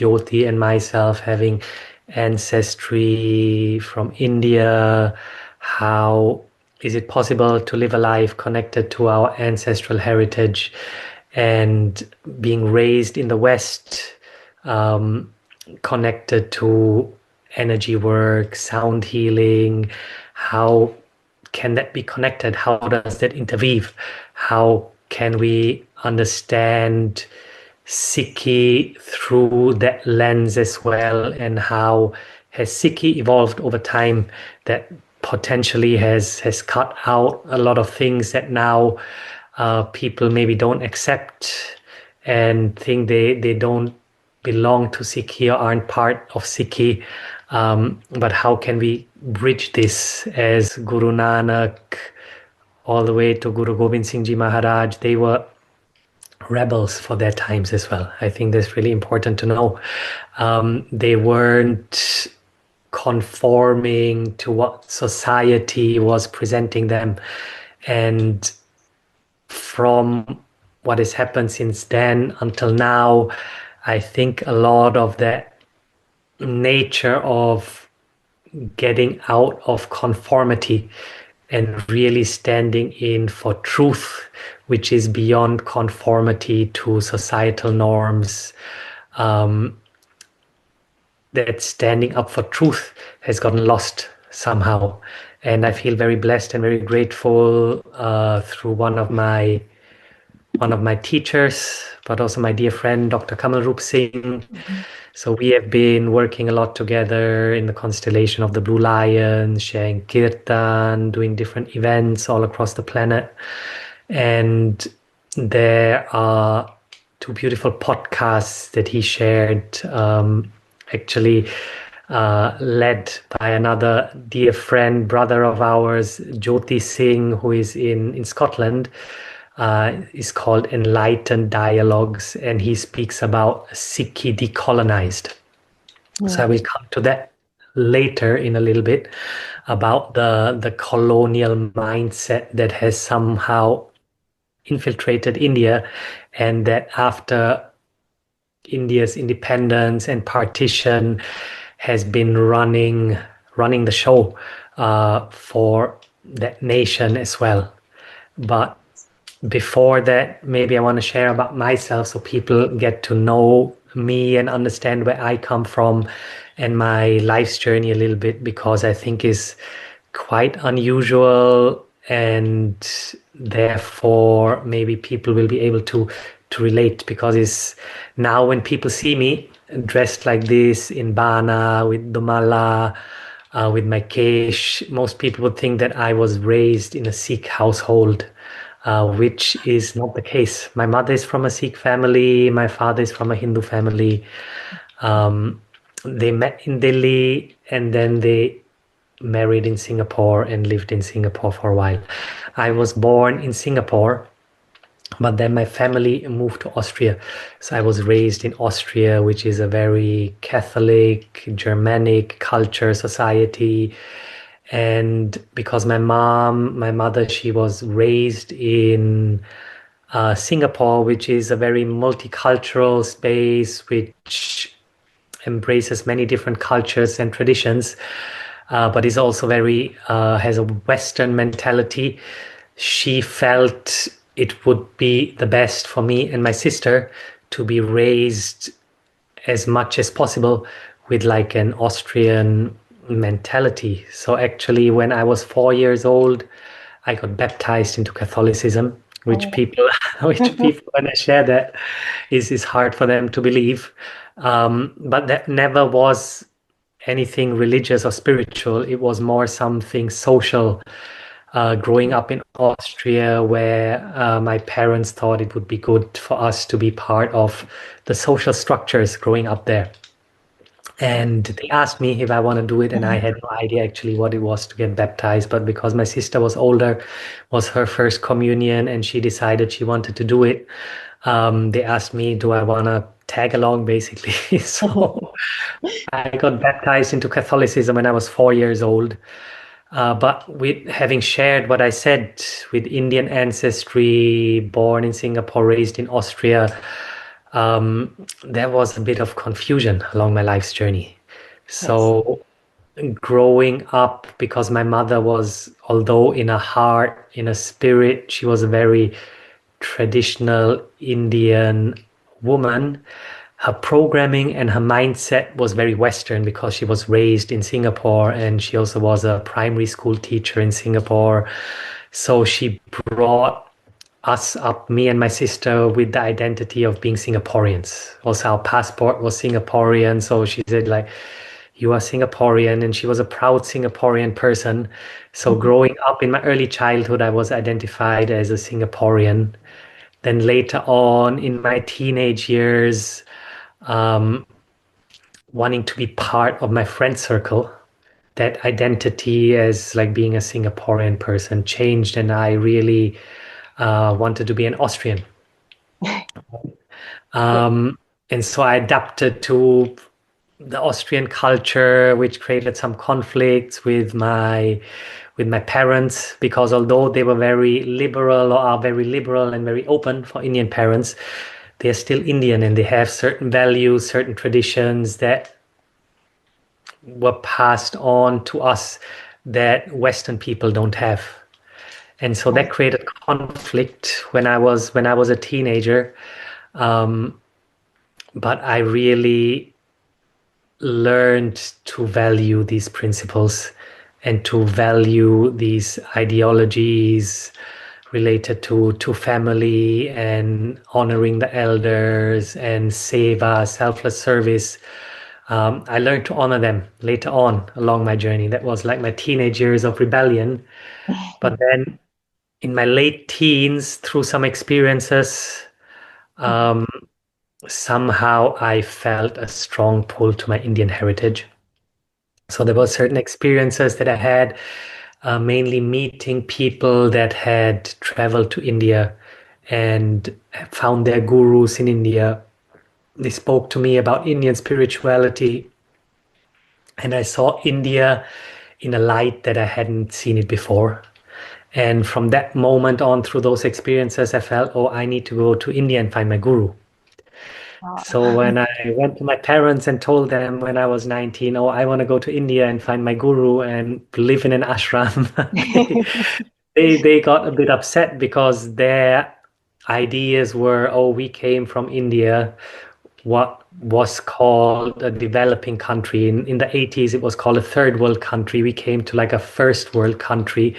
Jyoti and myself having ancestry from India. How is it possible to live a life connected to our ancestral heritage and being raised in the West, connected to energy work, sound healing? How can that be connected? How does that interweave? How can we understand Sikhi through that lens as well? And how has Sikhi evolved over time that potentially has cut out a lot of things that now people maybe don't accept and think they don't belong to Sikhi or aren't part of Sikhi. But how can we bridge this as Guru Nanak all the way to Guru Gobind Singh Ji Maharaj? They were rebels for their times as well. I think that's really important to know. They weren't conforming to what society was presenting them. And from what has happened since then until now, I think a lot of that nature of getting out of conformity and really standing in for truth, which is beyond conformity to societal norms, that standing up for truth has gotten lost somehow. And I feel very blessed and very grateful through one of my teachers, but also my dear friend, Dr. Kamal Roop Singh. So we have been working a lot together in the constellation of the Blue Lion, sharing kirtan, doing different events all across the planet. And there are two beautiful podcasts that he shared, actually led by another dear friend, brother of ours, Jyoti Singh, who is in Scotland. Is called Enlightened Dialogues, and he speaks about Sikhi decolonized. So I will come to that later in a little bit, about the colonial mindset that has somehow infiltrated India, and that after India's independence and partition has been running the show for that nation as well. But before that, maybe I want to share about myself so people get to know me and understand where I come from and my life's journey a little bit, because I think is quite unusual, and therefore maybe people will be able to relate, because it's now when people see me dressed like this in Bana with Dumala, with my kesh, most people would think that I was raised in a Sikh household. Which is not the case. My mother is from a Sikh family. My father is from a Hindu family. They met in Delhi, and then they married in Singapore and lived in Singapore for a while. I was born in Singapore, but then my family moved to Austria. So I was raised in Austria, which is a very Catholic, Germanic culture, society. And because my mother, she was raised in Singapore, which is a very multicultural space, which embraces many different cultures and traditions, but is also very, has a Western mentality. She felt it would be the best for me and my sister to be raised as much as possible with like an Austrian mentality. So actually, when I was 4 years old, I got baptized into Catholicism, which people when I share that is hard for them to believe. But that never was anything religious or spiritual. It was more something social. Growing up in Austria, where my parents thought it would be good for us to be part of the social structures growing up there. And they asked me if I want to do it, and I had no idea actually what it was to get baptized. But because my sister was older, was her first communion, and she decided she wanted to do it, they asked me, do I want to tag along, basically. So I got baptized into Catholicism when I was 4 years old. But with having shared what I said, with Indian ancestry, born in Singapore, raised in Austria, there was a bit of confusion along my life's journey. Yes. So growing up, because my mother was, although in a heart, in a spirit, she was a very traditional Indian woman. Her programming and her mindset was very Western because she was raised in Singapore and she also was a primary school teacher in Singapore. So she brought us up, me and my sister, with the identity of being Singaporeans. Also, our passport was Singaporean. So she said, like, you are Singaporean, and she was a proud Singaporean person. So Mhm. growing up in my early childhood, I was identified as a Singaporean. Then later on in my teenage years, um, wanting to be part of my friend circle, that identity as like being a Singaporean person changed, and I really wanted to be an Austrian. Yeah. Um, and so I adapted to the Austrian culture, which created some conflicts with my parents, because although they were very liberal or are very liberal and very open for Indian parents, they're still Indian and they have certain values, certain traditions that were passed on to us that Western people don't have. And so that Right. created conflict when I was a teenager. Um, but I really learned to value these principles and to value these ideologies related to family and honoring the elders and seva, selfless service. I learned to honor them later on along my journey. That was like my teenage years of rebellion. But then in my late teens, through some experiences, Mhm. um, somehow I felt a strong pull to my Indian heritage. So there were certain experiences that I had, mainly meeting people that had traveled to India and found their gurus in India. They spoke to me about Indian spirituality, and I saw India in a light that I hadn't seen it before. And from that moment on, through those experiences, I felt, oh, I need to go to India and find my guru. Wow. So when I went to my parents and told them when I was 19, oh, I want to go to India and find my guru and live in an ashram, they got a bit upset because their ideas were, oh, we came from India, what was called a developing country. In the 80s, it was called a third world country. We came to like a first world country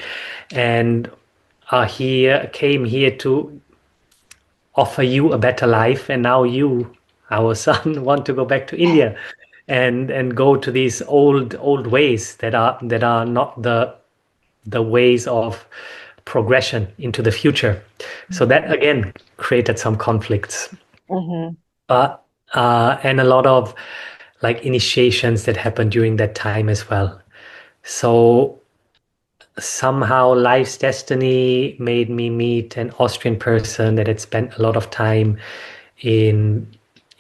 and here came here to offer you a better life, and now you, our son, want to go back to India and go to these old ways that are not the ways of progression into the future. So that again created some conflicts, Hmm. but and a lot of like initiations that happened during that time as well. So somehow life's destiny made me meet an Austrian person that had spent a lot of time in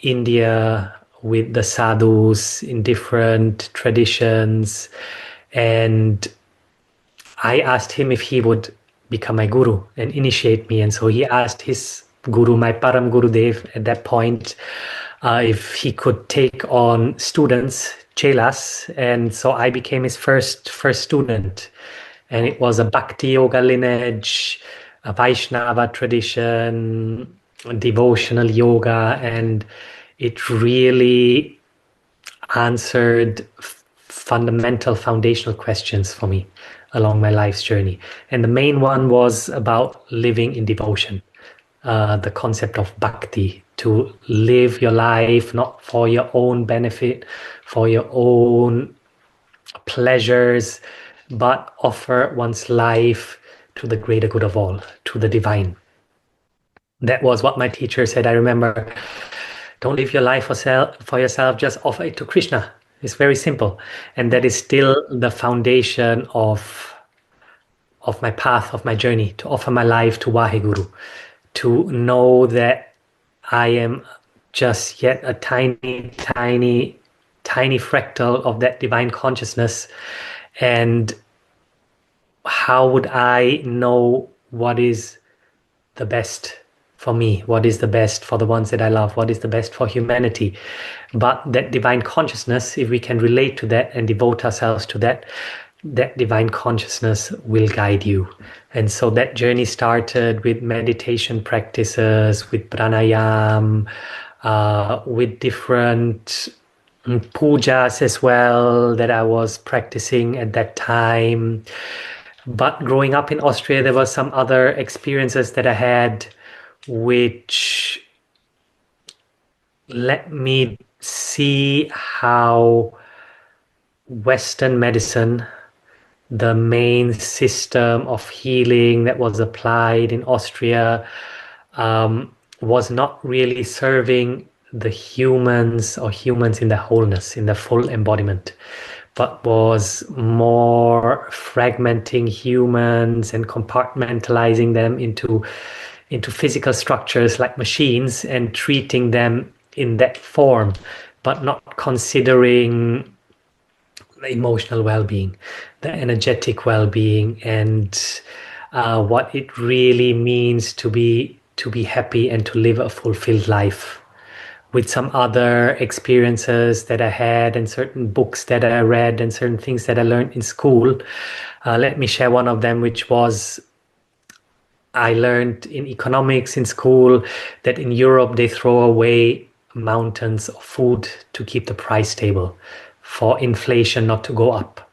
India with the sadhus in different traditions. And I asked him if he would become my guru and initiate me. And so he asked his guru, my Param Gurudev, at that point, if he could take on students, chelas. And so I became his first student. And it was a Bhakti Yoga lineage, a Vaishnava tradition, devotional yoga, and it really answered fundamental foundational questions for me along my life's journey. And the main one was about living in devotion, the concept of bhakti, to live your life not for your own benefit, for your own pleasures, but offer one's life to the greater good of all, to the divine. That was what my teacher said. I remember, don't live your life for yourself, just offer it to Krishna. It's very simple. And that is still the foundation of my path, of my journey, to offer my life to WAHEGURU, to know that I am just yet a tiny fractal of that divine consciousness. And how would I know what is the best for me, what is the best for the ones that I love, what is the best for humanity. But that divine consciousness, if we can relate to that and devote ourselves to that, that divine consciousness will guide you. And so that journey started with meditation practices, with pranayam, with different pujas as well that I was practicing at that time. But growing up in Austria, there were some other experiences that I had which let me see how Western medicine, the main system of healing that was applied in Austria, was not really serving the humans or humans in their wholeness, in their full embodiment, but was more fragmenting humans and compartmentalizing them into physical structures like machines and treating them in that form, but not considering the emotional well-being, the energetic well-being, and what it really means to be happy and to live a fulfilled life. With some other experiences that I had and certain books that I read and certain things that I learned in school, let me share one of them, which was I learned in economics in school that in Europe they throw away mountains of food to keep the price stable for inflation not to go up.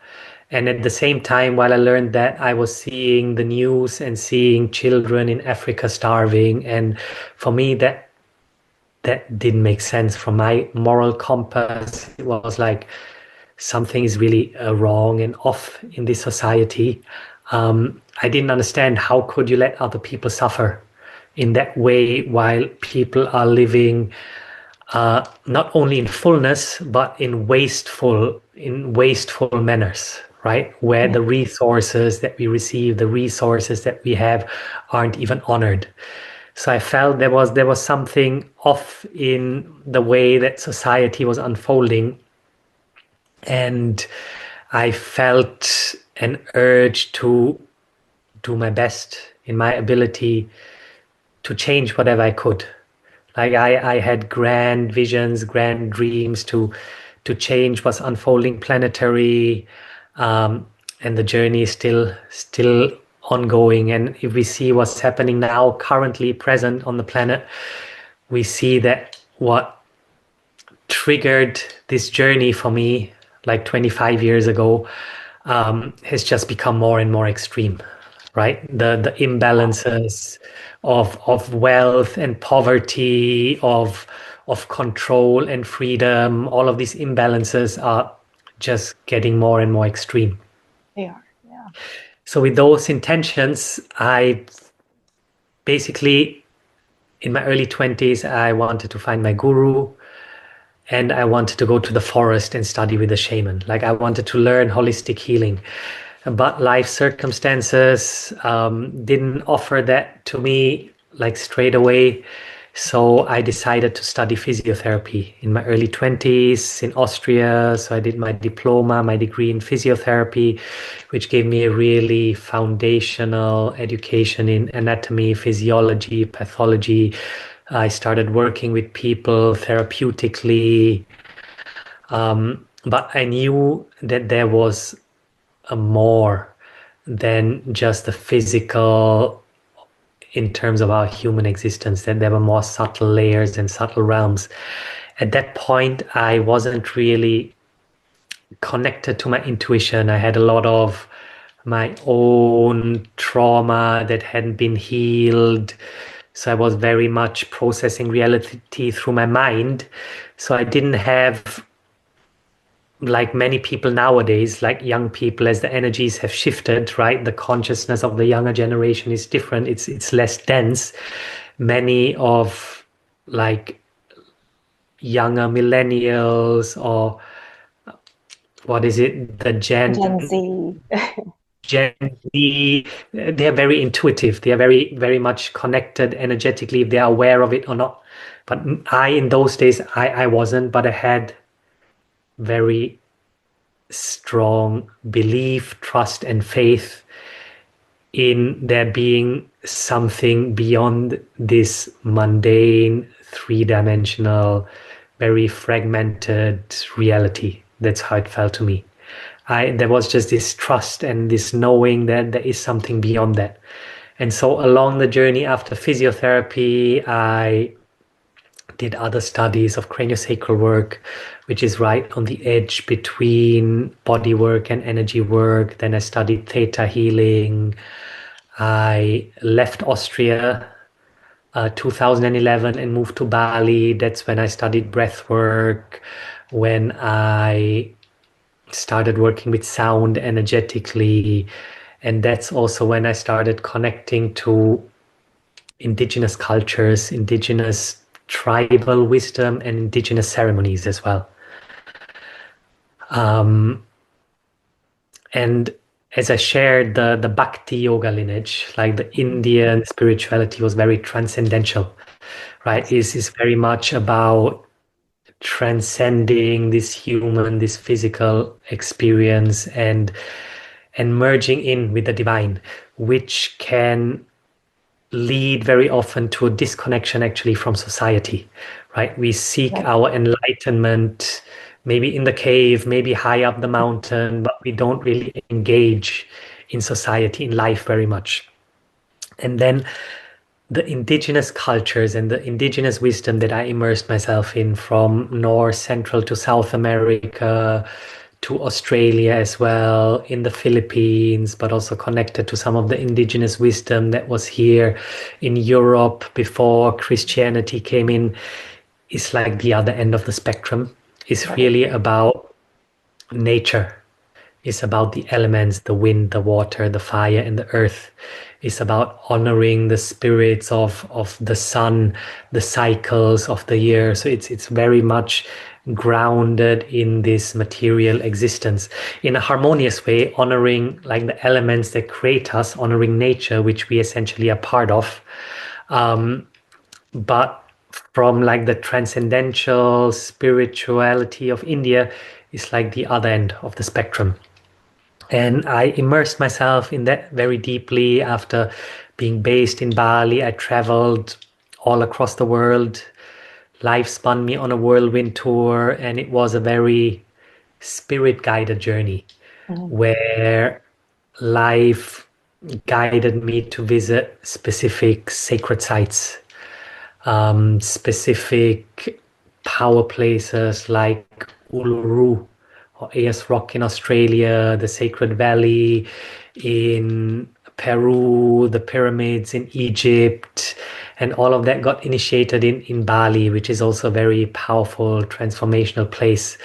And at the same time, while I learned that, I was seeing the news and seeing children in Africa starving. And for me, that didn't make sense from my moral compass. It was like something is really wrong and off in this society. I didn't understand how could you let other people suffer in that way while people are living not only in fullness but in wasteful manners, right? Where Yeah. the resources that we receive, the resources that we have, aren't even honored. So I felt there was something off in the way that society was unfolding, and I felt an urge to do my best in my ability to change whatever I could. Like I had grand visions, grand dreams to change what's unfolding planetary, and the journey is still ongoing. And if we see what's happening now, currently present on the planet, we see that what triggered this journey for me like 25 years ago has just become more and more extreme, right? The imbalances of wealth and poverty, of control and freedom, all of these imbalances are just getting more and more extreme. They are. Yeah. So with those intentions, I basically, in my early 20s, I wanted to find my guru. And I wanted to go to the forest and study with a shaman. Like I wanted to learn holistic healing, but life circumstances didn't offer that to me like straight away. So I decided to study physiotherapy in my early 20s in Austria. So I did my diploma, my degree in physiotherapy, which gave me a really foundational education in anatomy, physiology, pathology. I started working with people therapeutically, but I knew that there was a more than just the physical in terms of our human existence, that there were more subtle layers and subtle realms. At that point, I wasn't really connected to my intuition. I had a lot of my own trauma that hadn't been healed. So I was very much processing reality through my mind. So I didn't have, like many people nowadays, like young people, as the energies have shifted, right? The consciousness of the younger generation is different. It's less dense. Many of like younger millennials, or what is it, the Gen Gen Z. Gen Z, they are very intuitive. They are very, very much connected energetically, if they are aware of it or not. But in those days, I wasn't, but I had very strong belief, trust, and faith in there being something beyond this mundane, three-dimensional, very fragmented reality. That's how it felt to me. There was just this trust and this knowing that there is something beyond that. And so along the journey after physiotherapy, I did other studies of craniosacral work, which is right on the edge between body work and energy work. Then I studied theta healing. I left Austria 2011 and moved to Bali. That's when I studied breath work, when I started working with sound energetically. And that's also when I started connecting to indigenous cultures, indigenous tribal wisdom, and indigenous ceremonies as well. And as I shared the Bhakti yoga lineage, like the Indian spirituality was very transcendental, right? Is very much about transcending this human, this physical experience and merging in with the divine, which can lead very often to a disconnection actually from society, right? We seek our enlightenment maybe in the cave, maybe high up the mountain, but we don't really engage in society, in life very much. And then the indigenous cultures and the indigenous wisdom that I immersed myself in, from North, Central to South America to Australia as well, in the Philippines, but also connected to some of the indigenous wisdom that was here in Europe before Christianity came in, is like the other end of the spectrum. It's really about nature. It's about the elements, the wind, the water, the fire, and the earth. It's about honoring the spirits of the sun, the cycles of the year. So it's very much grounded in this material existence in a harmonious way, honoring like the elements that create us, honoring nature, which we essentially are part of. But from like the transcendental spirituality of India is like the other end of the spectrum. And I immersed myself in that very deeply. After being based in Bali, I traveled all across the world. Life spun me on a whirlwind tour, and it was a very spirit guided journey where life guided me to visit specific sacred sites, specific power places like Uluru or Ayers Rock in Australia, the Sacred Valley in Peru, the pyramids in Egypt, and all of that got initiated in Bali, which is also a very powerful transformational place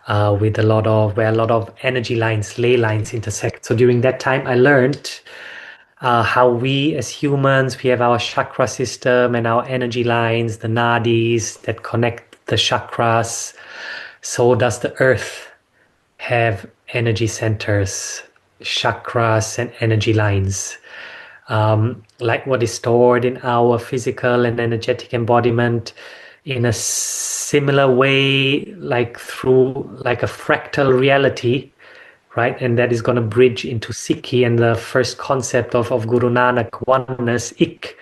with where a lot of energy lines, ley lines intersect. So during that time, I learned how we as humans, we have our chakra system and our energy lines, the nadis that connect the chakras. So does the earth have energy centers, chakras, and energy lines. Like what is stored in our physical and energetic embodiment in a similar way, like through like a fractal reality, right? And that is going to bridge into Sikhi and the first concept of Guru Nanak, oneness, ik,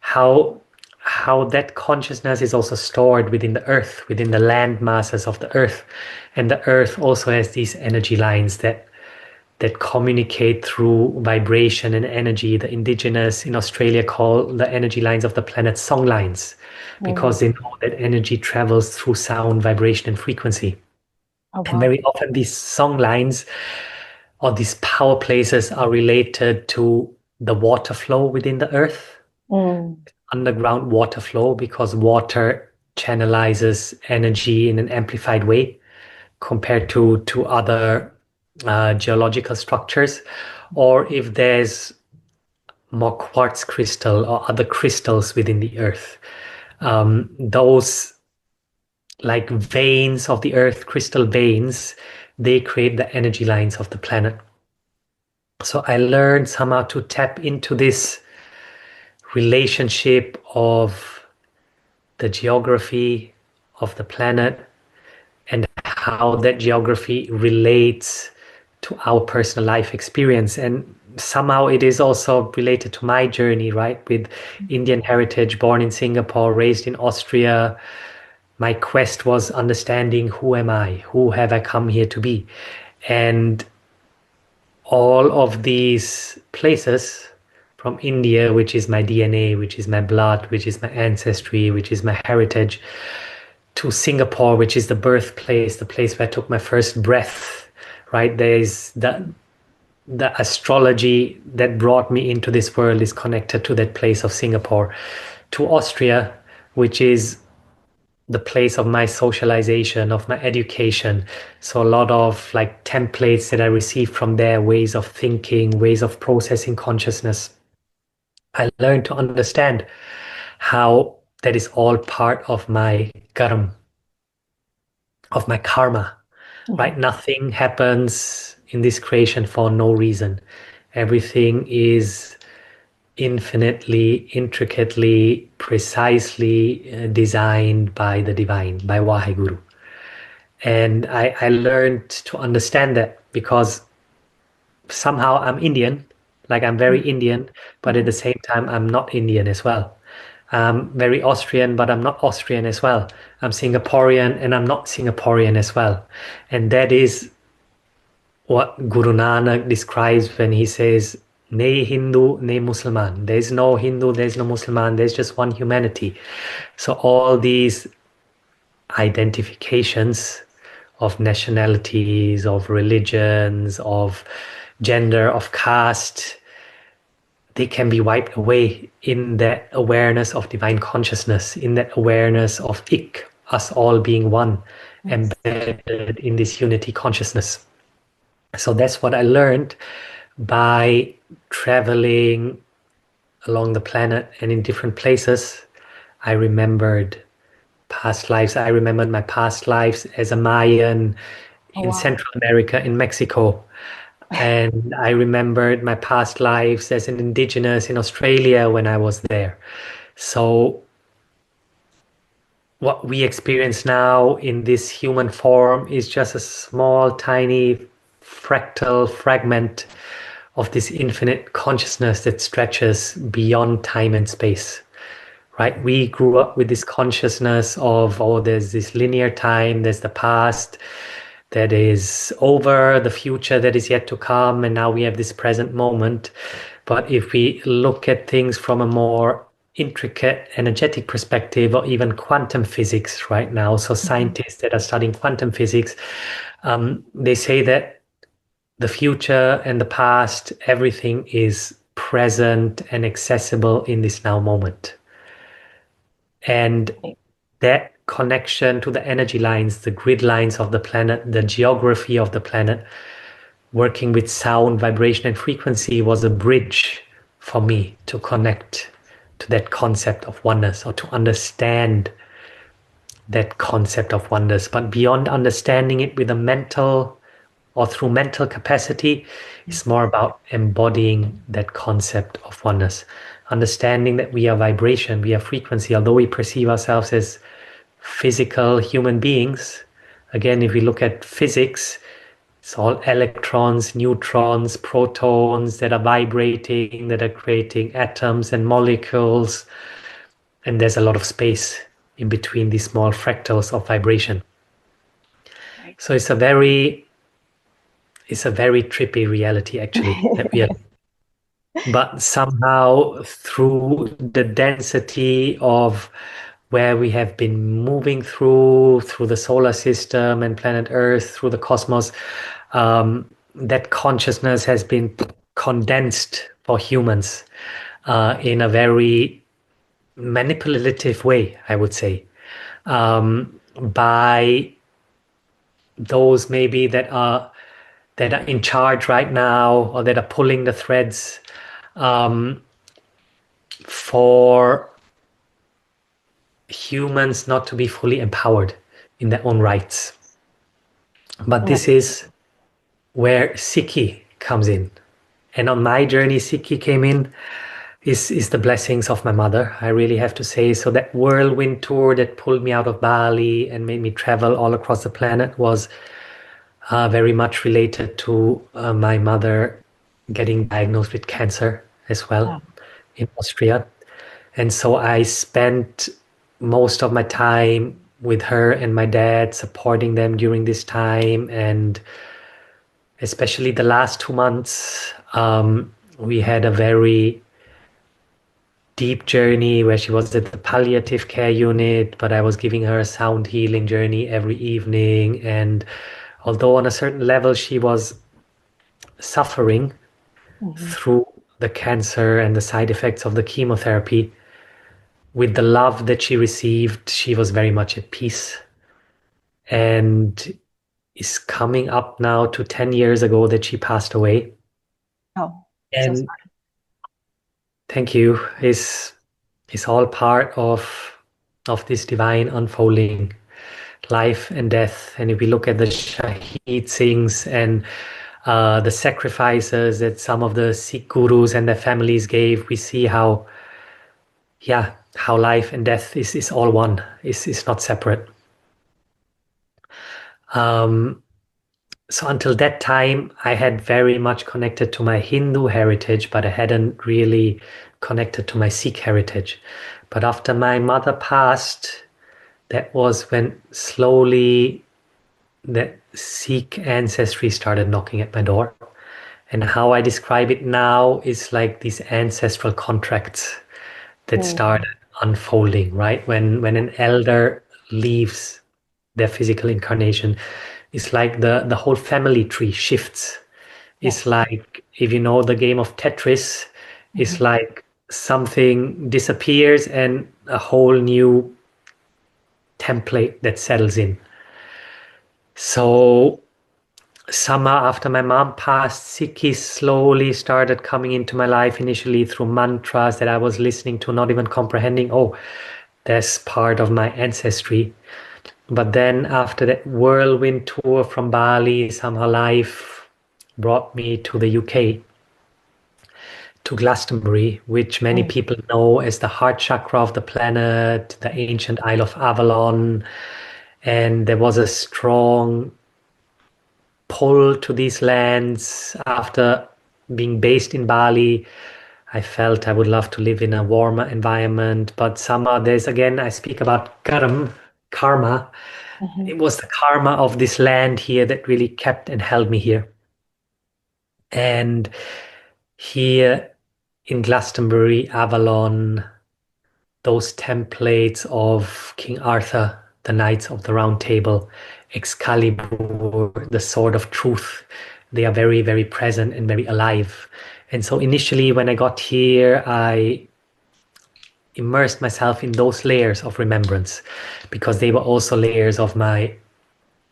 how that consciousness is also stored within the earth, within the land masses of the earth. And the earth also has these energy lines that communicate through vibration and energy. The indigenous in Australia call the energy lines of the planet song lines, because they know that energy travels through sound, vibration, and frequency. And very often these song lines or these power places are related to the water flow within the earth, underground water flow, because water channelizes energy in an amplified way compared to other geological structures. Or if there's more quartz crystal or other crystals within the earth, those like veins of the earth, crystal veins, they create the energy lines of the planet. So I learned somehow to tap into this relationship of the geography of the planet and how that geography relates to our personal life experience. And somehow it is also related to my journey, right? With Indian heritage, born in Singapore, raised in Austria. My quest was understanding who am I? Who have I come here to be? And all of these places from India, which is my DNA, which is my blood, which is my ancestry, which is my heritage, to Singapore, which is the birthplace, the place where I took my first breath, right? There's the astrology that brought me into this world is connected to that place of Singapore, to Austria, which is the place of my socialization, of my education. So a lot of like templates that I received from there, ways of thinking, ways of processing consciousness. I learned to understand how that is all part of my of my karma, right? Nothing happens in this creation for no reason. Everything is infinitely, intricately, precisely designed by the divine, by WAHEGURU. And I learned to understand that because somehow I'm Indian, like I'm very Indian, but at the same time, I'm not Indian as well. I'm very Austrian, but I'm not Austrian as well. I'm Singaporean and I'm not Singaporean as well. And that is what Guru Nanak describes when he says, Ne Hindu, ne Musliman. There's no Hindu, there's no Musliman, there's just one humanity. So all these identifications of nationalities, of religions, of gender, of caste, they can be wiped away in that awareness of divine consciousness, in that awareness of Ik, us all being one, embedded in this unity consciousness. So that's what I learned by traveling along the planet and in different places. I remembered past lives. I remembered my past lives as a Mayan in Central America, in Mexico. And I remembered my past lives as an indigenous in Australia when I was there. So what we experience now in this human form is just a small, tiny, fractal fragment of this infinite consciousness that stretches beyond time and space. Right? We grew up with this consciousness of, oh, there's this linear time, there's the past that is over, the future that is yet to come, and now we have this present moment. But if we look at things from a more intricate energetic perspective, or even quantum physics right now, so scientists that are studying quantum physics, they say that the future and the past, everything is present and accessible in this now moment. And that connection to the energy lines, the grid lines of the planet, the geography of the planet, working with sound, vibration, and frequency was a bridge for me to connect to that concept of oneness, or to understand that concept of oneness. But beyond understanding it with a mental or through mental capacity, it's more about embodying that concept of oneness. Understanding that we are vibration, we are frequency, although we perceive ourselves as physical human beings. Again, if we look at physics, it's all electrons, neutrons, protons that are vibrating, that are creating atoms and molecules. And there's a lot of space in between these small fractals of vibration. So it's a very trippy reality, actually, that we are. But somehow through the density of where we have been moving through the solar system and planet Earth, through the cosmos, that consciousness has been condensed for humans in a very manipulative way, I would say, by those maybe that are in charge right now, or that are pulling the threads for humans not to be fully empowered in their own rights. But this is where Sikhi comes in. And on my journey, Sikhi came in is the blessings of my mother, I really have to say. So that whirlwind tour that pulled me out of Bali and made me travel all across the planet was very much related to my mother getting diagnosed with cancer as well Oh, in Austria. And so I spent most of my time with her and my dad, supporting them during this time. And especially the last 2 months, we had a very deep journey where she was at the palliative care unit, but I was giving her a sound healing journey every evening. And although on a certain level she was suffering mhm. through the cancer and the side effects of the chemotherapy, with the love that she received, she was very much at peace. And is coming up now to 10 years ago that she passed away. Oh, so And sorry. thank you, is all part of this divine unfolding life and death. And if we look at the Shahid Singhs and the sacrifices that some of the Sikh gurus and their families gave, we see how, yeah, how life and death is all one, is not separate. Um, so until that time, I had very much connected to my Hindu heritage, but I hadn't really connected to my Sikh heritage. But after my mother passed, that was when slowly that Sikh ancestry started knocking at my door. And how I describe it now is like these ancestral contracts that Mm. started unfolding, right? When an elder leaves their physical incarnation, it's like the whole family tree shifts. It's Yes. like if you know the game of Tetris, it's Mhm. like something disappears and a whole new template that settles in. So summer after my mom passed, Sikhi slowly started coming into my life initially through mantras that I was listening to, not even comprehending. Oh, that's part of my ancestry. But then after that whirlwind tour from Bali, somehow life brought me to the UK, to Glastonbury, which many Mm. people know as the heart chakra of the planet, the ancient Isle of Avalon. And there was a strong pull to these lands after being based in Bali. I felt I would love to live in a warmer environment, but somehow there's again, I speak about karma. Mhm. It was the karma of this land here that really kept and held me here. And here in Glastonbury, Avalon, those templates of King Arthur, the Knights of the Round Table, Excalibur, the Sword of Truth, they are very, very present and very alive. And so initially, when I got here, I immersed myself in those layers of remembrance because they were also layers of my,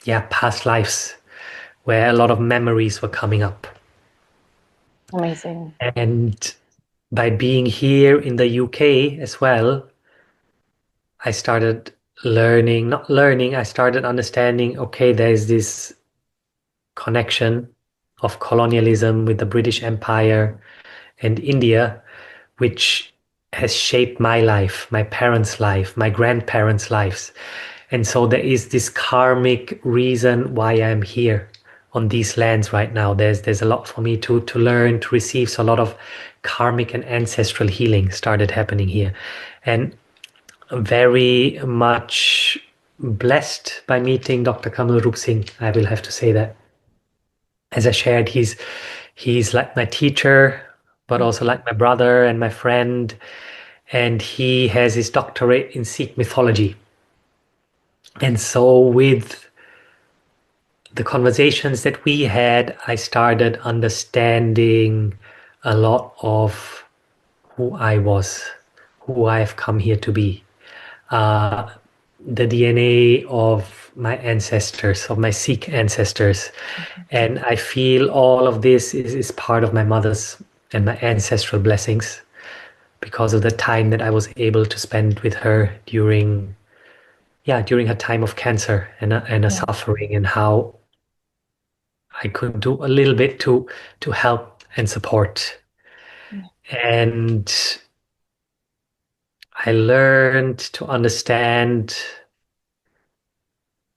yeah, past lives where a lot of memories were coming up. Amazing. And by being here in the UK as well, I started learning, not learning, I started understanding, okay, there's this connection of colonialism with the British Empire and India, which has shaped my life, my parents' life, my grandparents' lives. And so there is this karmic reason why I'm here on these lands right now. There's a lot for me to learn, to receive. So a lot of karmic and ancestral healing started happening here. And very much blessed by meeting Dr. Kamal Rup Singh. I will have to say that. As I shared, he's like my teacher, but also like my brother and my friend. And he has his doctorate in Sikh mythology. And so with the conversations that we had, I started understanding a lot of who I was, who I've come here to be. Uh, the DNA of my ancestors, of my Sikh ancestors. And I feel all of this is part of my mother's and my ancestral blessings because of the time that I was able to spend with her during, yeah, during her time of cancer and a Yeah. suffering, and how I could do a little bit to help and support. Yeah. And I learned to understand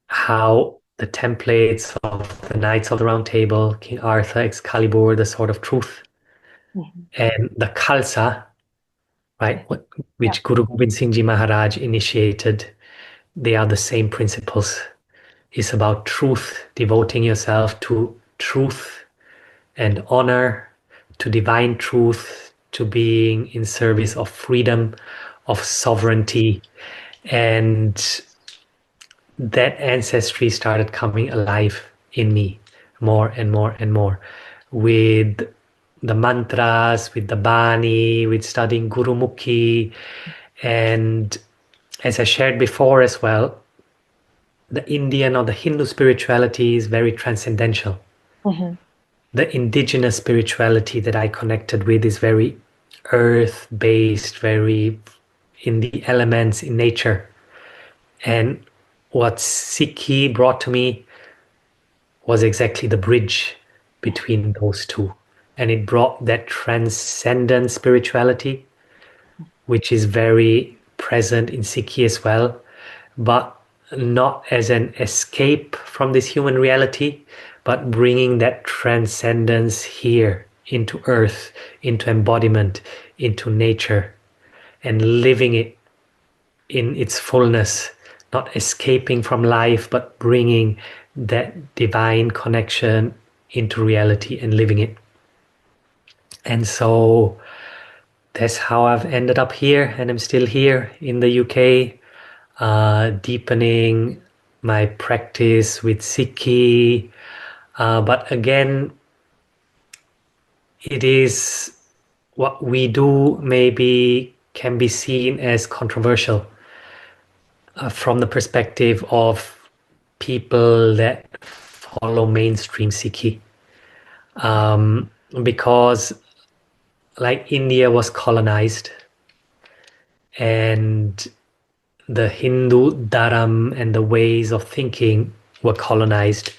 how the templates of the Knights of the Round Table, King Arthur, Excalibur, the Sword of Truth, and the Khalsa, right, Yeah. which Guru Gobind Singh Ji Maharaj initiated, they are the same principles. It's about truth, devoting yourself to truth and honor, to divine truth, to being in service of freedom, of sovereignty. And that ancestry started coming alive in me more and more and more with the mantras, with the Bani, with studying Gurumukhi. And as I shared before as well, the Indian or the Hindu spirituality is very transcendental. The indigenous spirituality that I connected with is very earth based, very in the elements, in nature. And what Sikhi brought to me was exactly the bridge between those two. And it brought that transcendent spirituality, which is very present in Sikhi as well, but not as an escape from this human reality, but bringing that transcendence here into earth, into embodiment, into nature, and living it in its fullness, not escaping from life, but bringing that divine connection into reality and living it. And so that's how I've ended up here, and I'm still here in the UK, deepening my practice with Sikhi. But again, it is what we do maybe can be seen as controversial from the perspective of people that follow mainstream Sikhi. Because like India was colonized and the Hindu dharam and the ways of thinking were colonized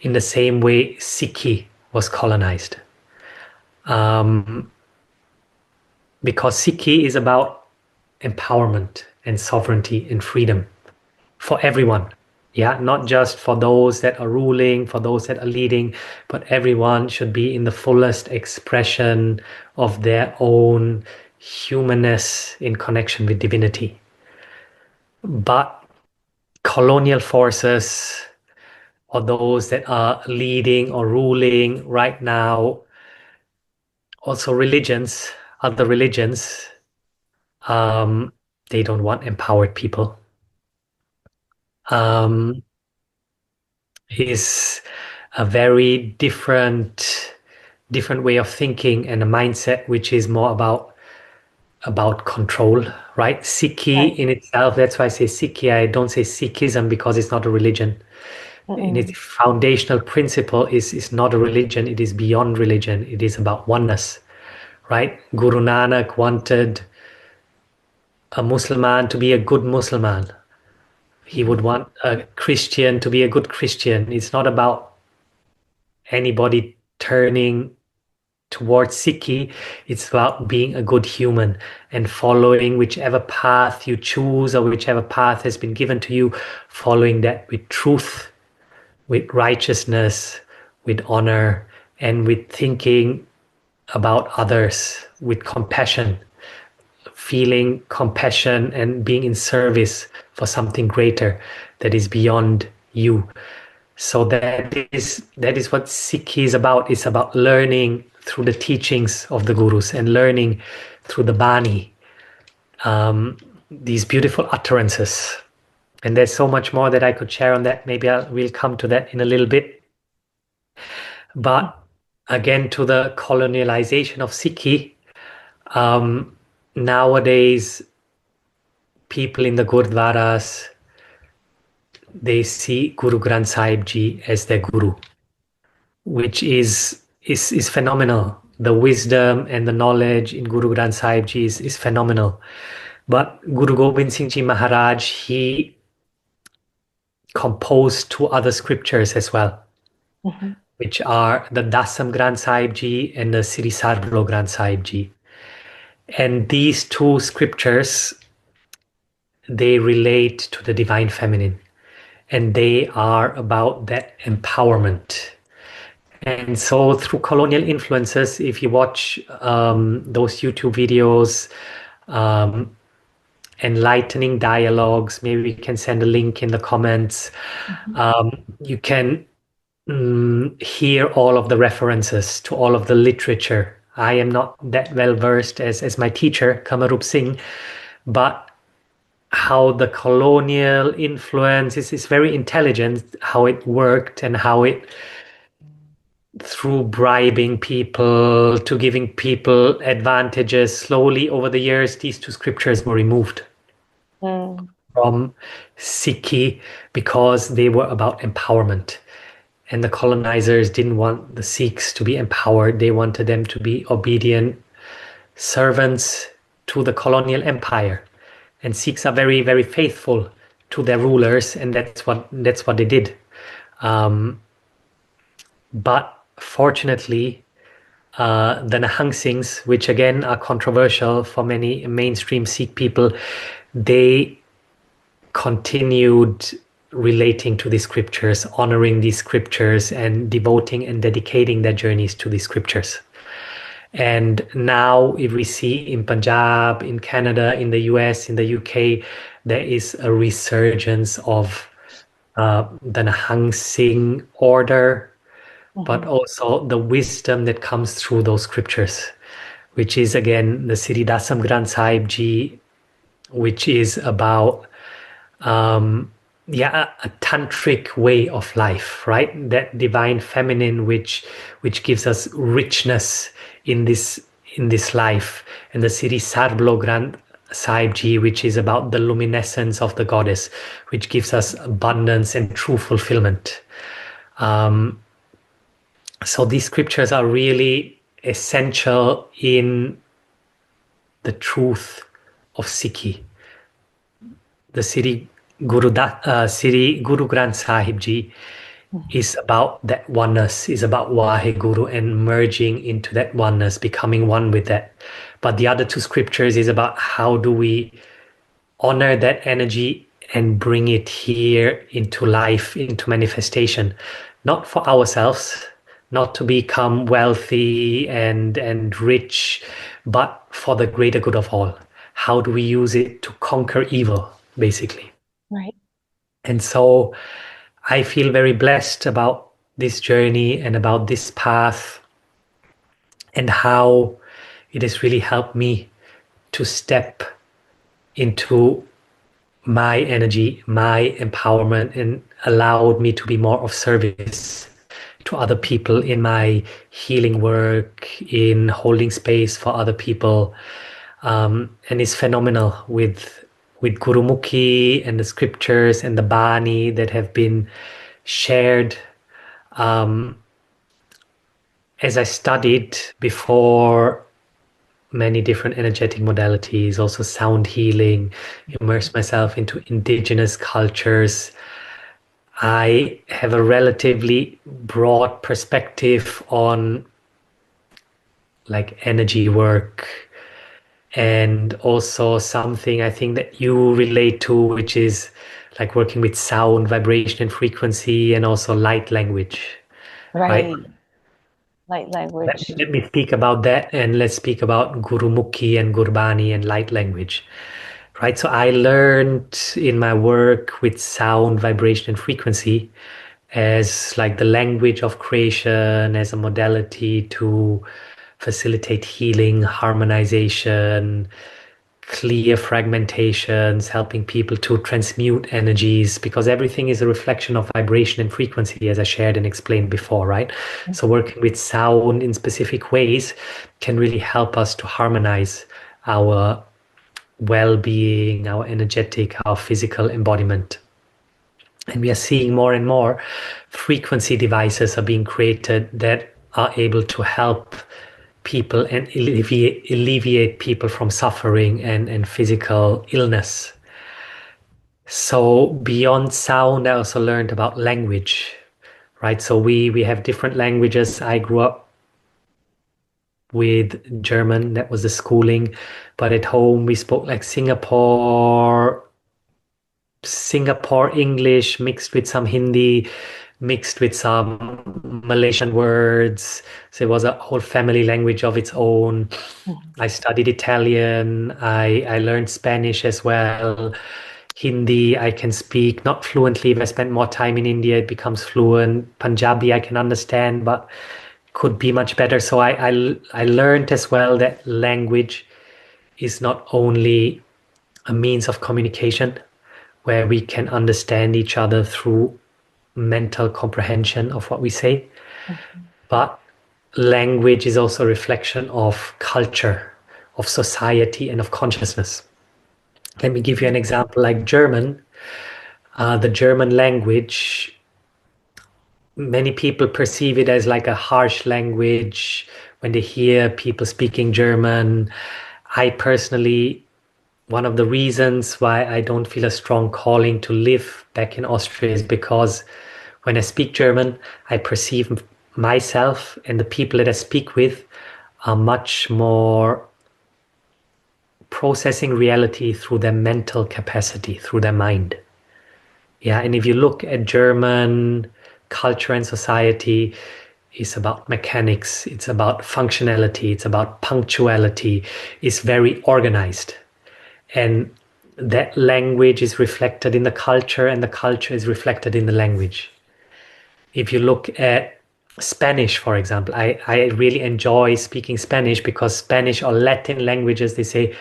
in the same way Sikhi was colonized. Because Sikhi is about empowerment and sovereignty and freedom for everyone. Yeah, not just for those that are ruling, for those that are leading, but everyone should be in the fullest expression of their own humanness in connection with divinity. But colonial forces or those that are leading or ruling right now, also religions, other religions, they don't want empowered people. Is a very different way of thinking and a mindset which is more about control, right? Sikhi in itself, that's why I say Sikhi. I don't say Sikhism because it's not a religion. In its foundational principle is not a religion, it is beyond religion. It is about oneness, right? Guru Nanak wanted a Muslim to be a good Muslim. He would want a Christian to be a good Christian. It's not about anybody turning towards Sikhi. It's about being a good human and following whichever path you choose or whichever path has been given to you, following that with truth, with righteousness, with honor, and with thinking about others, with compassion, feeling compassion and being in service for something greater that is beyond you. So that is what Sikhi is about. It's about learning through the teachings of the gurus and learning through the Bani, these beautiful utterances. And there's so much more that I could share on that. Maybe we'll come to that in a little bit. But again, to the colonialization of Sikhi, nowadays people in the Gurdwaras, they see Guru Granth Sahib Ji as their guru, which is phenomenal. The wisdom and the knowledge in Guru Granth Sahib Ji is phenomenal. But Guru Gobind Singh Ji Maharaj, he composed two other scriptures as well, which are the Dasam Granth Sahib Ji and the Sri Sarblo Granth Sahib Ji. And these two scriptures, they relate to the divine feminine, and they are about that empowerment. And so through colonial influences, if you watch those YouTube videos, um, enlightening dialogues, maybe we can send a link in the comments. You can hear all of the references to all of the literature. I am not that well versed as my teacher, Kamarup Singh, but how the colonial influence is very intelligent, how it worked and how it, through bribing people to giving people advantages, slowly over the years, these two scriptures were removed from Sikhi because they were about empowerment. And the colonizers didn't want the Sikhs to be empowered. They wanted them to be obedient servants to the colonial empire. And Sikhs are very, very faithful to their rulers, and that's what they did. But fortunately, the Nahang Singhs, which again are controversial for many mainstream Sikh people, they continued relating to these scriptures, honoring these scriptures, and devoting and dedicating their journeys to these scriptures. And now, if we see in Punjab, in Canada, in the US, in the UK, there is a resurgence of the Nahang Singh order, but also the wisdom that comes through those scriptures, which is again the Sri Dasam Granth Sahib Ji, which is about a tantric way of life, right? That divine feminine which gives us richness in this life, and the Sri Sarblo Granth Sahib Ji, which is about the luminescence of the goddess, which gives us abundance and true fulfillment. So these scriptures are really essential in the truth of Sikhi. The Sri Guru Granth Sahib Ji is about that oneness, is about WAHEGURU and merging into that oneness, becoming one with that. But the other two scriptures is about how do we honor that energy and bring it here into life, into manifestation, not for ourselves, not to become wealthy and rich, but for the greater good of all. How do we use it to conquer evil, basically? Right. And so I feel very blessed about this journey and about this path and how it has really helped me to step into my energy, my empowerment, and allowed me to be more of service to other people in my healing work, in holding space for other people. And it's phenomenal with Gurumukhi and the scriptures and the Bani that have been shared as I studied before many different energetic modalities, also sound healing, immerse myself into indigenous cultures. I have a relatively broad perspective on like energy work, and also something I think that you relate to, which is like working with sound, vibration, and frequency, and also light language. Right. Light language. Let me speak about that, and let's speak about Gurumukhi and Gurbani and light language. Right. So I learned in my work with sound, vibration, and frequency as like the language of creation, as a modality to facilitate healing, harmonization, clear fragmentations, helping people to transmute energies, because everything is a reflection of vibration and frequency, as I shared and explained before, right? So working with sound in specific ways can really help us to harmonize our well-being, our energetic, our physical embodiment. And we are seeing more and more frequency devices are being created that are able to help people and alleviate people from suffering and physical illness. So beyond sound, I also learned about language, right? So we have different languages. I grew up with German, that was the schooling, but at home we spoke like Singapore English mixed with some Hindi. mixed with some Malaysian words. So it was a whole family language of its own. I studied Italian. I learned Spanish as well. Hindi, I can speak, not fluently. If I spend more time in India, it becomes fluent. Punjabi, I can understand, but could be much better. So I learned as well that language is not only a means of communication where we can understand each other through mental comprehension of what we say, but language is also a reflection of culture, of society, and of consciousness. Let me give you an example like German. The German language, many people perceive it as like a harsh language when they hear people speaking German. I personally, one of the reasons why I don't feel a strong calling to live back in Austria is because when I speak German, I perceive myself and the people that I speak with are much more processing reality through their mental capacity, through their mind. Yeah, and if you look at German culture and society, it's about mechanics, it's about functionality, it's about punctuality, it's very organized. And that language is reflected in the culture, and the culture is reflected in the language. If you look at Spanish, for example, I really enjoy speaking Spanish because Spanish or Latin languages, they say,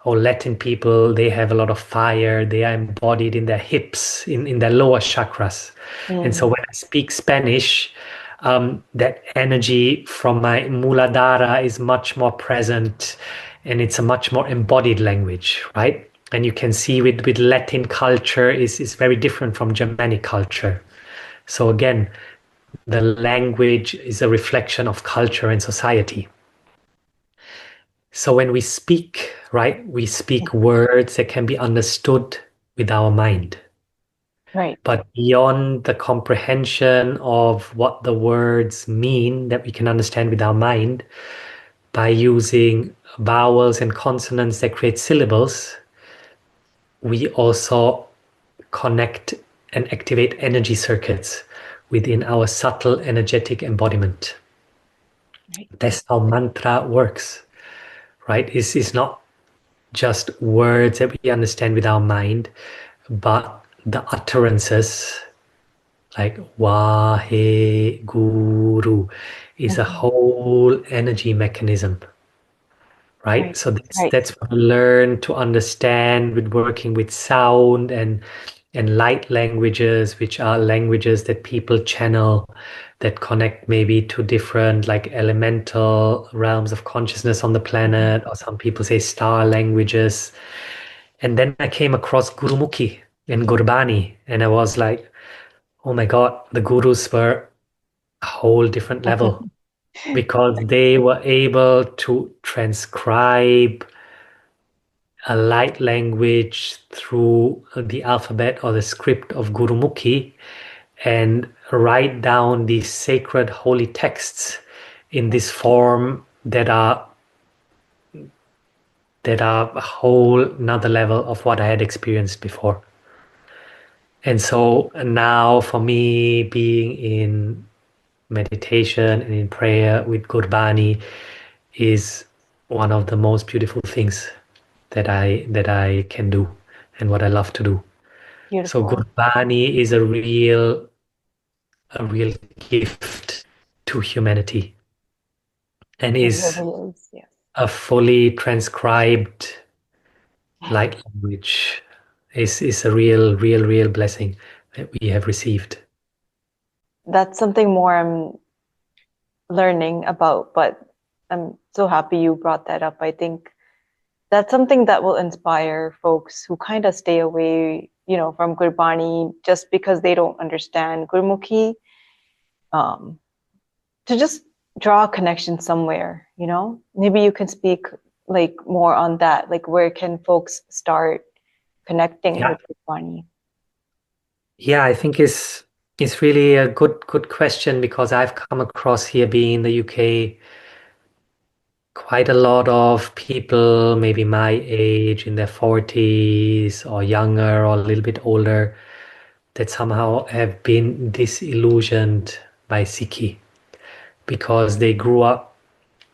oh, Latin people, they have a lot of fire, they are embodied in their hips, in their lower chakras. And so when I speak Spanish, that energy from my Muladhara is much more present and it's a much more embodied language, right? And you can see with Latin culture is very different from Germanic culture. So again, the language is a reflection of culture and society. So when we speak, right, we speak words that can be understood with our mind. Right. But beyond the comprehension of what the words mean that we can understand with our mind, by using vowels and consonants that create syllables, we also connect and activate energy circuits within our subtle energetic embodiment. Right. That's how mantra works, right? It's not just words that we understand with our mind, but the utterances like Waheguru is a whole energy mechanism, right? Right. So Right. that's what I learn to understand with working with sound and light languages, which are languages that people channel that connect maybe to different like elemental realms of consciousness on the planet, or some people say star languages. And then I came across Gurumukhi and Gurbani, and I was like, oh my God, the gurus were a whole different level because they were able to transcribe a light language through the alphabet or the script of Gurumukhi and write down these sacred holy texts in this form that are a whole another level of what I had experienced before. And so now for me being in meditation and in prayer with Gurbani is one of the most beautiful things that I can do and what I love to do. So Beautiful. Gurbani is a real gift to humanity and It is really is. Yes. a fully transcribed light language is a real blessing that we have received. That's something more I'm learning about, but I'm so happy you brought that up. I think that's something that will inspire folks who kind of stay away, from Gurbani just because they don't understand Gurmukhi, to just draw a connection somewhere. Maybe you can speak like more on that, like where can folks start connecting Yeah, with Gurbani? yeah, I think it's really a good question because I've come across here being in the UK quite a lot of people, maybe my age, in their 40s or younger or a little bit older, that somehow have been disillusioned by Sikhi because they grew up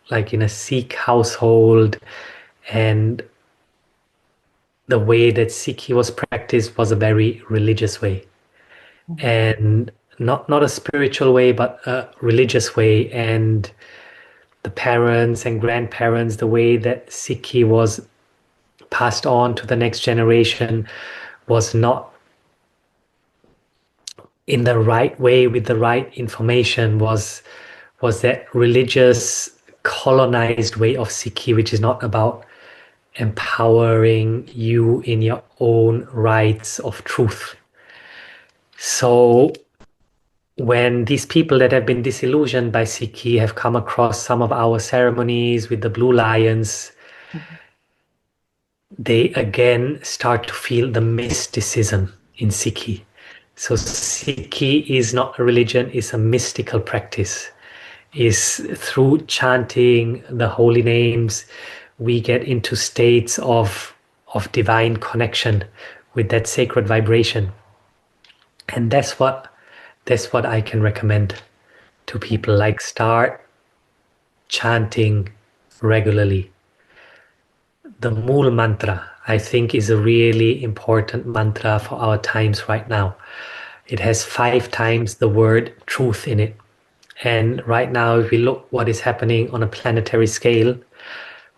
like in a Sikh household, and the way that Sikhi was practiced was a very religious way, Mhm. and not a spiritual way, but a religious way. And the parents and grandparents, the way that Sikhi was passed on to the next generation was not in the right way with the right information, was that religious colonized way of Sikhi, which is not about empowering you in your own rights of truth. So when these people that have been disillusioned by Sikhi have come across some of our ceremonies with the blue lions, Mhm. they again start to feel the mysticism in Sikhi. So Sikhi is not a religion, it's a mystical practice. Is through chanting the holy names, we get into states of divine connection with that sacred vibration. And that's what I can recommend to people. Like, start chanting regularly. The Mool mantra, I think, is a really important mantra for our times right now. It has 5 times the word truth in it. And right now, if we look what is happening on a planetary scale,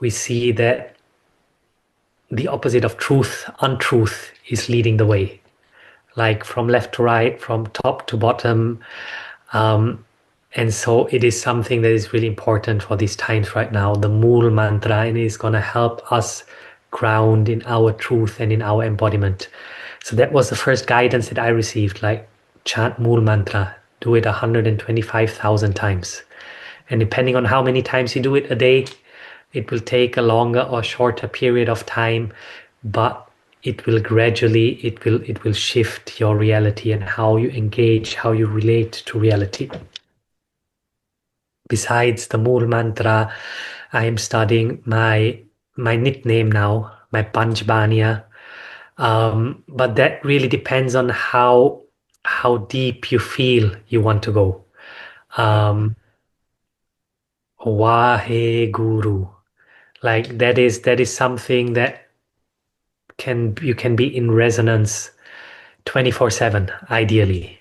we see that the opposite of truth, untruth, is leading the way. Like from left to right, from top to bottom. Um, and so it is something that is really important for these times right now. The Mool mantra, and is going to help us ground in our truth and in our embodiment. So that was the first guidance that I received, like chant Mool mantra, do it 125,000 times. And depending on how many times you do it a day, it will take a longer or shorter period of time, but it will gradually, it will shift your reality and how you engage, how you relate to reality. Besides the Mool mantra, I am studying my nickname now, my Panchbaniya. But that really depends on how deep you feel you want to go. Right. WAHEGURU. Like that is something that you can be in resonance 24/7, ideally,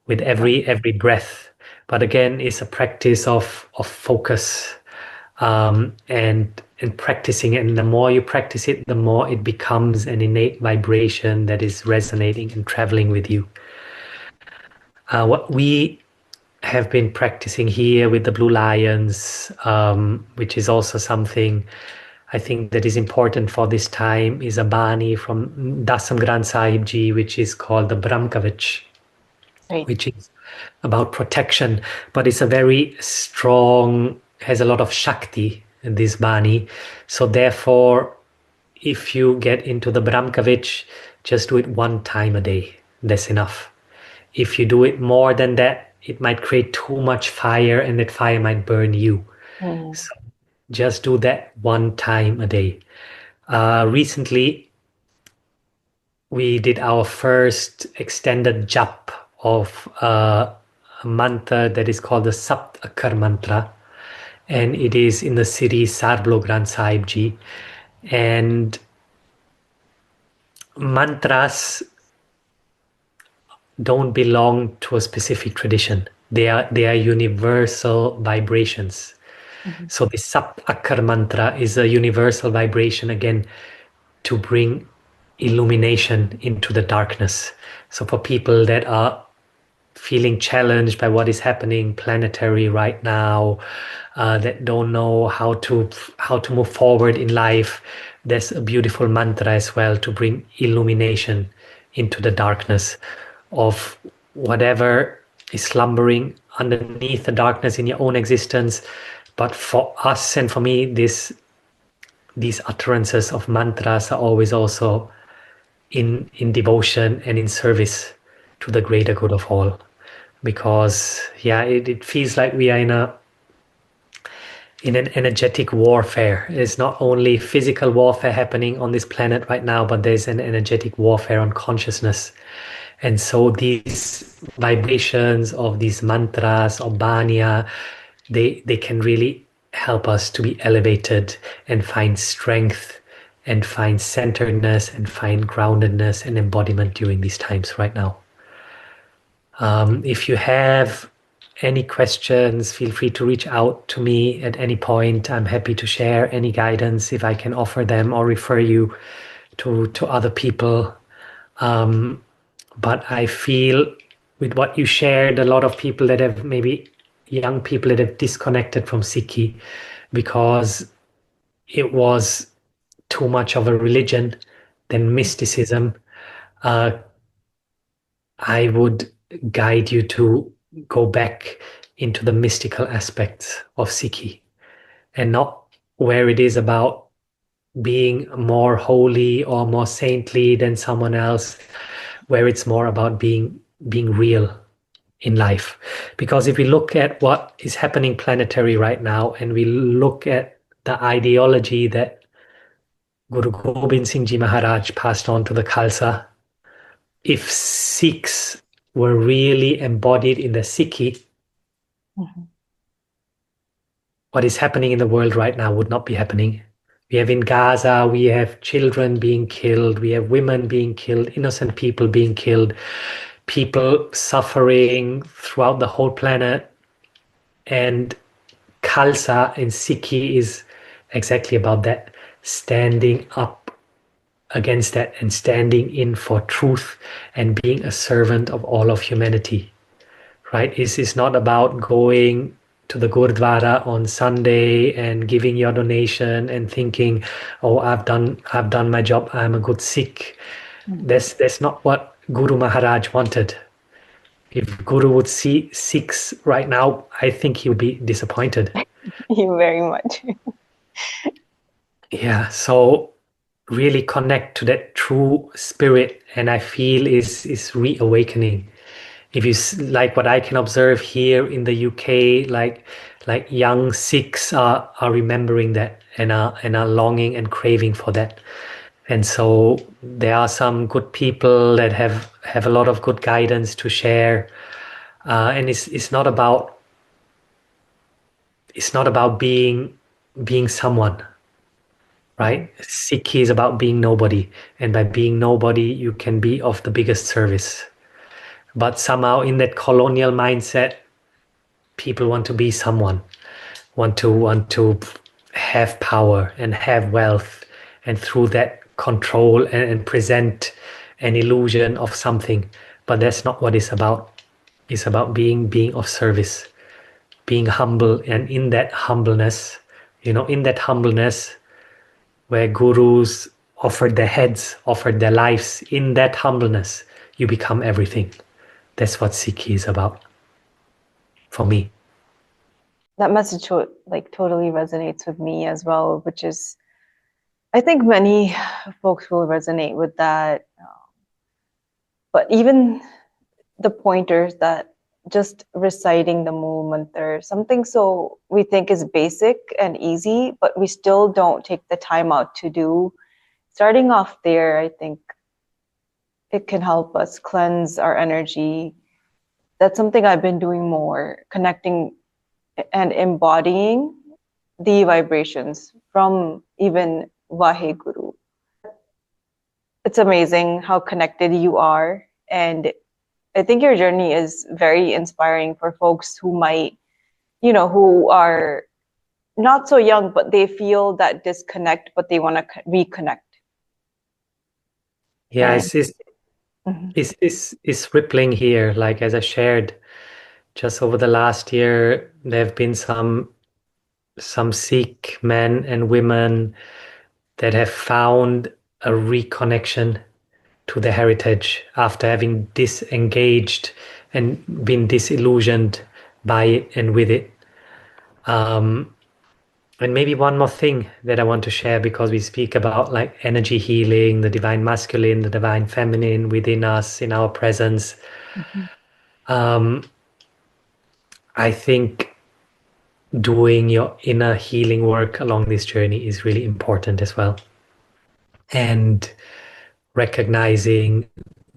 with Right. every breath. But again, it's a practice of focus, and practicing it. And the more you practice it, the more it becomes an innate vibration that is resonating and traveling with you. What we have been practicing here with the Blue Lions, which is also something I think that is important for this time, is a Bani from Dasam Granth Sahib Ji, which is called the Brahmkavach, Right. which is about protection, but it's a very strong, has a lot of Shakti in this Bani. So therefore, if you get into the Brahmkavach, just do it 1 time a day. That's enough. If you do it more than that, it might create too much fire and that fire might burn you. Mhm. So just do that 1 time a day. Recently, we did our first extended jap of a mantra that is called the Sapt Akar mantra, and it is in the city Sarblo Granth Sahib Ji. And mantras don't belong to a specific tradition. They are universal vibrations. Mhm. So the Sapt Akar mantra is a universal vibration again to bring illumination into the darkness. So for people that are feeling challenged by what is happening planetary right now, that don't know how to move forward in life, there's a beautiful mantra as well to bring illumination into the darkness of whatever is slumbering underneath the darkness in your own existence. But for us and for me, these utterances of mantras are always also in devotion and in service to the greater good of all. Because yeah, it feels like we are in an energetic warfare. It's not only physical warfare happening on this planet right now, but there's an energetic warfare on consciousness. And so these vibrations of these mantras or banya, they can really help us to be elevated and find strength and find centeredness and find groundedness and embodiment during these times right now. If you have any questions, feel free to reach out to me at any point. I'm happy to share any guidance if I can offer them or refer you to other people. But I feel with what you shared, a lot of people that have maybe young people that have disconnected from Sikhi because it was too much of a religion than mysticism. Uh, I would guide you to go back into the mystical aspects of Sikhi and not where it is about being more holy or more saintly than someone else, where it's more about being real in life. Because if we look at what is happening planetary right now and we look at the ideology that Guru Gobind Singh Ji Maharaj passed on to the Khalsa, if Sikhs were really embodied in the Sikhi, what is happening in the world right now would not be happening. We have in Gaza, we have children being killed, we have women being killed, innocent people being killed, people suffering throughout the whole planet. And Khalsa in Sikhi is exactly about that, standing up against that and standing in for truth and being a servant of all of humanity, right? It's not about going to the Gurdwara on Sunday and giving your donation and thinking, oh, I've done my job, I'm a good Sikh. That's not what Guru Maharaj wanted. If Guru would see Sikhs right now, I think he would be disappointed. You very much. Yeah, so really connect to that true spirit, and I feel is reawakening. If you like what I can observe here in the UK, like young Sikhs are remembering that and are longing and craving for that. And so there are some good people that have a lot of good guidance to share. And it's not about being someone, right? Sikhi is about being nobody, and by being nobody, you can be of the biggest service. But somehow, in that colonial mindset, people want to be someone, want to have power and have wealth, and through that control and present an illusion of something. But that's not what it's about. It's about being of service, being humble, and in that humbleness, where gurus offered their heads, offered their lives, in that humbleness, you become everything. That's what Sikhi is about for me. That message totally resonates with me as well, which is, I think many folks will resonate with that. But even the pointers that just reciting the Mool Mantra, something so we think is basic and easy, but we still don't take the time out to do. Starting off there, I think it can help us cleanse our energy. That's something I've been doing more, connecting and embodying the vibrations from even WAHEGURU. It's amazing how connected you are. And I think your journey is very inspiring for folks who might, who are not so young, but they feel that disconnect, but they want to reconnect. Yeah, And it's rippling here. Like as I shared, just over the last year, there have been some Sikh men and women that have found a reconnection to their heritage after having disengaged and been disillusioned by it and with it. And maybe one more thing that I want to share, because we speak about like energy healing, the divine masculine, the divine feminine within us, in our presence. I think doing your inner healing work along this journey is really important as well. And recognizing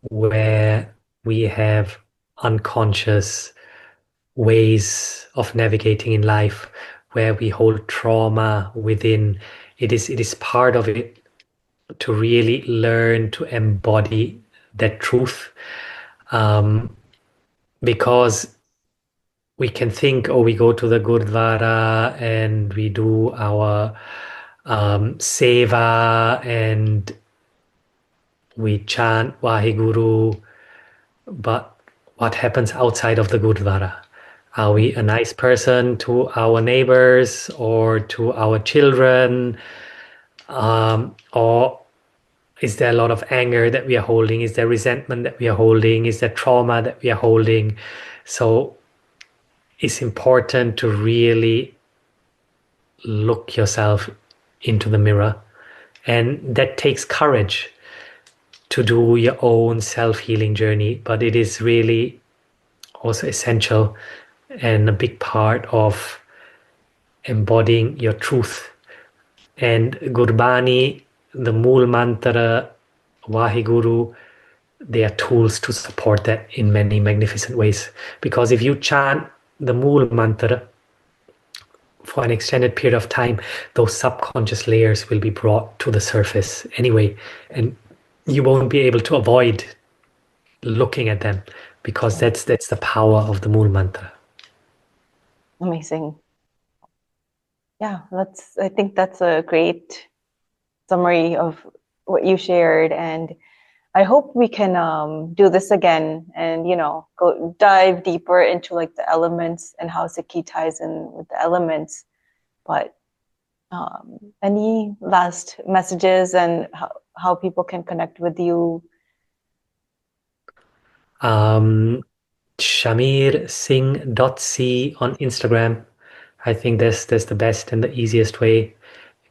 where we have unconscious ways of navigating in life where we hold trauma within. It is part of it to really learn to embody that truth, because we can think, oh, we go to the Gurdwara and we do our seva and we chant Waheguru, but what happens outside of the Gurdwara? Are we a nice person to our neighbors or to our children? Or is there a lot of anger that we are holding? Is there resentment that we are holding? Is there trauma that we are holding? So it's important to really look yourself into the mirror. And that takes courage to do your own self-healing journey, but it is really also essential and a big part of embodying your truth. And Gurbani, the Mool Mantra, Waheguru, they are tools to support that in many magnificent ways. Because if you chant the Mool Mantra for an extended period of time, those subconscious layers will be brought to the surface anyway, and you won't be able to avoid looking at them, because that's the power of the Mool Mantra. Amazing. Yeah, I think that's a great summary of what you shared, and I hope we can do this again and go dive deeper into like the elements and how Sikhi ties in with the elements. But any last messages and how people can connect with you? Shamir Singh.c on Instagram. I think that's the best and the easiest way.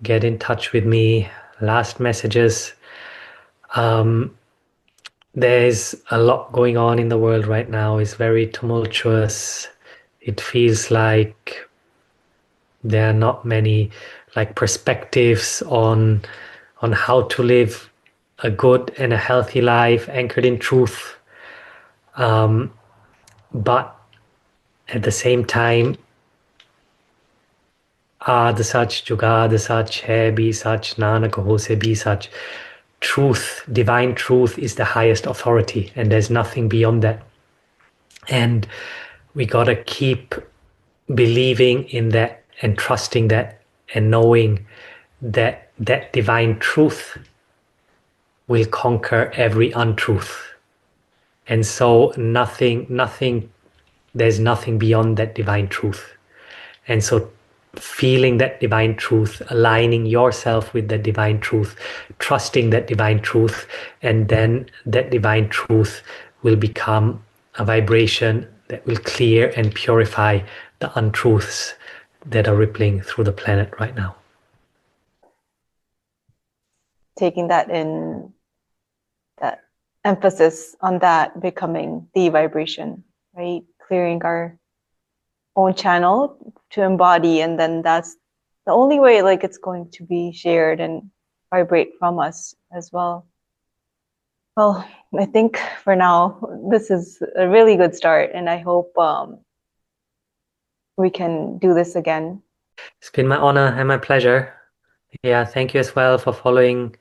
Get in touch with me. Last messages. There's a lot going on in the world right now. It's very tumultuous. It feels like there are not many like perspectives on how to live a good and a healthy life anchored in truth. But at the same time, Aad Sach, Jugad Sach, Hai Bhi Sach, Nanak Ho Se Bhi Sach. Truth, divine truth is the highest authority, and there's nothing beyond that. And we gotta keep believing in that and trusting that and knowing that that divine truth will conquer every untruth. And so there's nothing beyond that divine truth. And so feeling that divine truth, aligning yourself with that divine truth, trusting that divine truth, and then that divine truth will become a vibration that will clear and purify the untruths that are rippling through the planet right now. Taking that in, that emphasis on that becoming the vibration, right? Clearing our own channel to embody, and then that's the only way like it's going to be shared and vibrate from us as well. Well, I think for now this is a really good start, and I hope we can do this again. It's been my honor and my pleasure. Yeah, thank you as well for following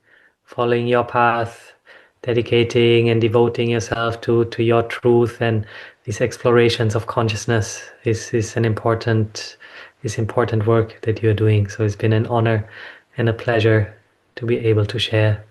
your path, dedicating and devoting yourself to your truth, and these explorations of consciousness is important work that you're doing. So it's been an honor and a pleasure to be able to share